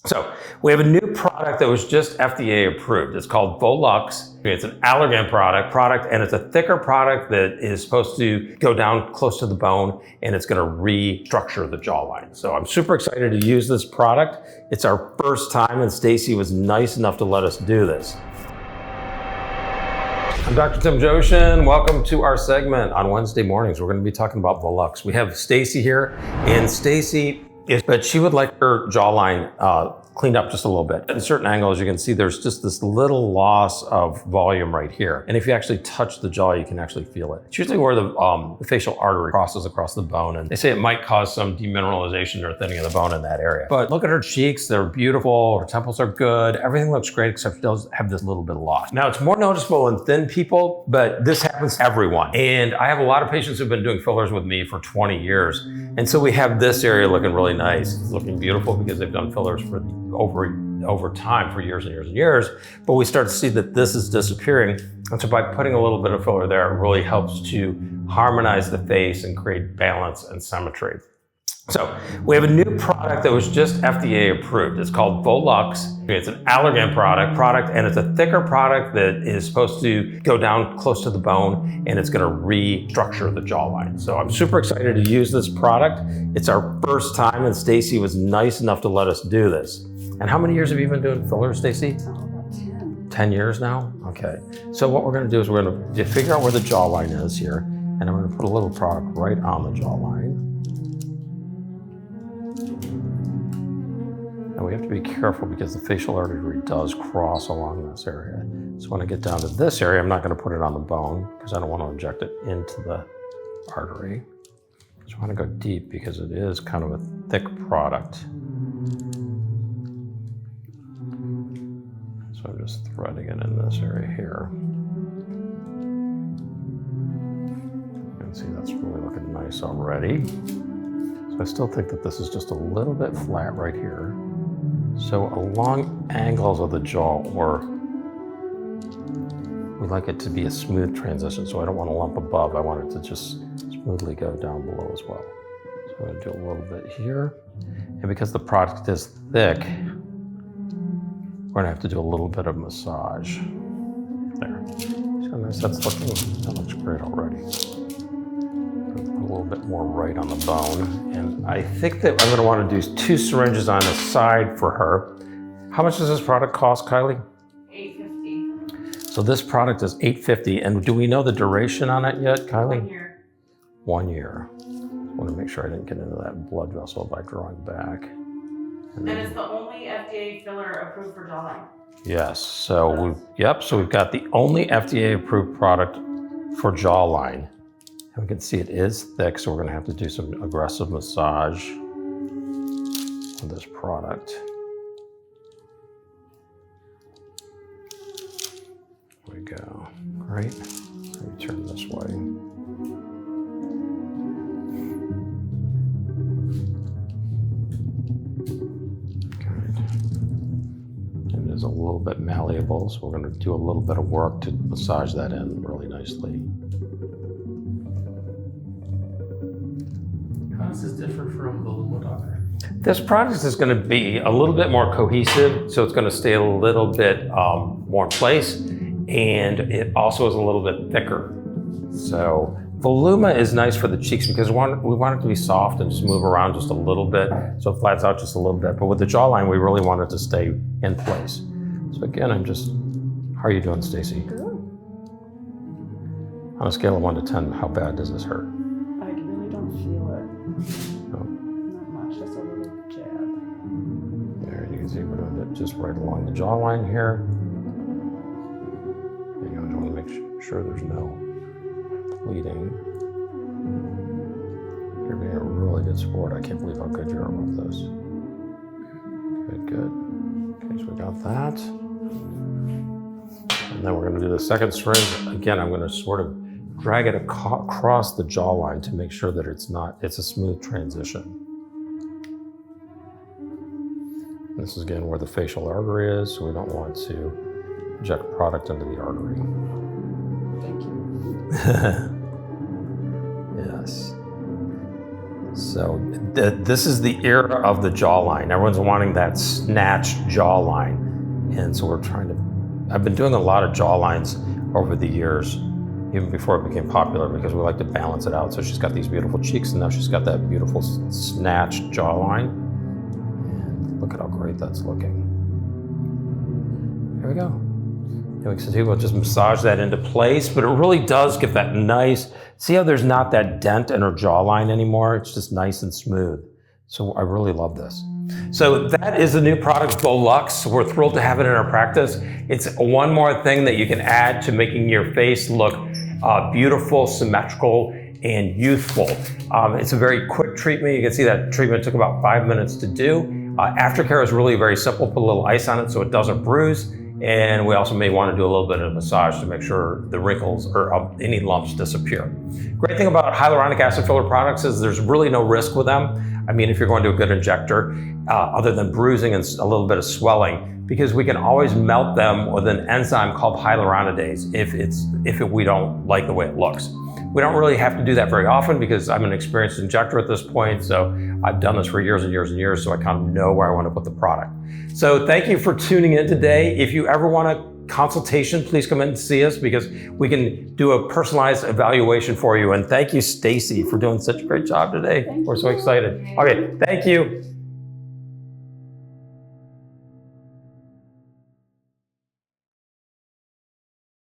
So we have a new product that was just FDA approved. It's called Volux. It's an Allergan product, and it's a thicker product that is supposed to go down close to the bone, and it's going to restructure the jawline. So I'm super excited to use this product. It's our first time, and Stacy was nice enough to let us do this. I'm Dr. Tim Joshin. Welcome to our segment on Wednesday mornings. We're going to be talking about Volux. We have Stacy here, and Stacy but she would like her jawline cleaned up just a little bit. At certain angles, you can see there's just this little loss of volume right here. And if you actually touch the jaw, you can actually feel it. It's usually where the facial artery crosses across the bone. And they say it might cause some demineralization or thinning of the bone in that area. But look at her cheeks. They're beautiful. Her temples are good. Everything looks great, except she does have this little bit of loss. Now, it's more noticeable in thin people, but this happens to everyone. And I have a lot of patients who've been doing fillers with me for 20 years. And so we have this area looking really nice. It's looking beautiful because they've done fillers for over time for years and years and years. But we start to see that this is disappearing. And so by putting a little bit of filler there, it really helps to harmonize the face and create balance and symmetry. So we have a new product that was just FDA approved. It's called Volux. It's an Allergan product, and it's a thicker product that is supposed to go down close to the bone, and it's going to restructure the jawline. So I'm super excited to use this product. It's our first time, and Stacy was nice enough to let us do this. And how many years have you been doing fillers, Stacy? About 10. 10 years now? Okay. So what we're going to do is we're going to figure out where the jawline is here, and I'm going to put a little product right on the jawline. And we have to be careful because the facial artery does cross along this area. So when I get down to this area, I'm not going to put it on the bone because I don't want to inject it into the artery. So I want to go deep because it is kind of a thick product. So I'm just threading it in this area here. You can see that's really looking nice already. So I still think that this is just a little bit flat right here. So along angles of the jaw, we like it to be a smooth transition. So I don't want a lump above. I want it to just smoothly go down below as well. So I'm going to do a little bit here. And because the product is thick, we're going to have to do a little bit of massage. There. So nice. That looks great already. Put a little bit more right on the bone. And I think that I'm going to want to do 2 syringes on the side for her. How much does this product cost, Kylie? $8.50. So this product is $8.50. And do we know the duration on it yet, Kylie? 1 year. 1 year. I want to make sure I didn't get into that blood vessel by drawing back. And it's the only FDA filler approved for jawline. Yes. So we've got the only FDA approved product for jawline. And we can see it is thick, so we're going to have to do some aggressive massage with this product. There we go. Great. Let me turn this way. A little bit malleable, so we're going to do a little bit of work to massage that in really nicely. How is this different from Voluma, doctor? This product is going to be a little bit more cohesive, so it's going to stay a little bit more in place, and it also is a little bit thicker. So Voluma is nice for the cheeks because we want it to be soft and just move around just a little bit, so it flats out just a little bit. But with the jawline, we really want it to stay in place. So again, how are you doing, Stacy? Good. On a scale of 1 to 10, how bad does this hurt? I really don't feel it. No. Not much, just a little jab. There, you can see we're doing it just right along the jawline here. And you want to make sure there's no bleeding. You're being a really good sport. I can't believe how good you are with this. Good. Okay, so we got that. And then we're going to do the second syringe. Again, I'm going to sort of drag it across the jawline to make sure that it's a smooth transition. This is again where the facial artery is, so we don't want to inject product into the artery. Thank you. Yes. So this is the era of the jawline. Everyone's wanting that snatched jawline. And so I've been doing a lot of jawlines over the years, even before it became popular, because we like to balance it out. So she's got these beautiful cheeks, and now she's got that beautiful snatched jawline. And look at how great that's looking. Here we go. And we can see we'll just massage that into place, but it really does give that nice, see how there's not that dent in her jawline anymore? It's just nice and smooth. So I really love this. So that is the new product, Volux. We're thrilled to have it in our practice. It's one more thing that you can add to making your face look beautiful, symmetrical, and youthful. It's a very quick treatment. You can see that treatment took about 5 minutes to do. Aftercare is really very simple. Put a little ice on it so it doesn't bruise. And we also may want to do a little bit of massage to make sure the wrinkles or any lumps disappear. Great thing about hyaluronic acid filler products is there's really no risk with them. I mean, if you're going to a good injector, other than bruising and a little bit of swelling, because we can always melt them with an enzyme called hyaluronidase if we don't like the way it looks. We don't really have to do that very often because I'm an experienced injector at this point, so I've done this for years and years and years, so I kind of know where I want to put the product. So thank you for tuning in today. If you ever want a consultation, please come in and see us because we can do a personalized evaluation for you. And thank you, Stacy, for doing such a great job today. We're so excited. Okay, thank you.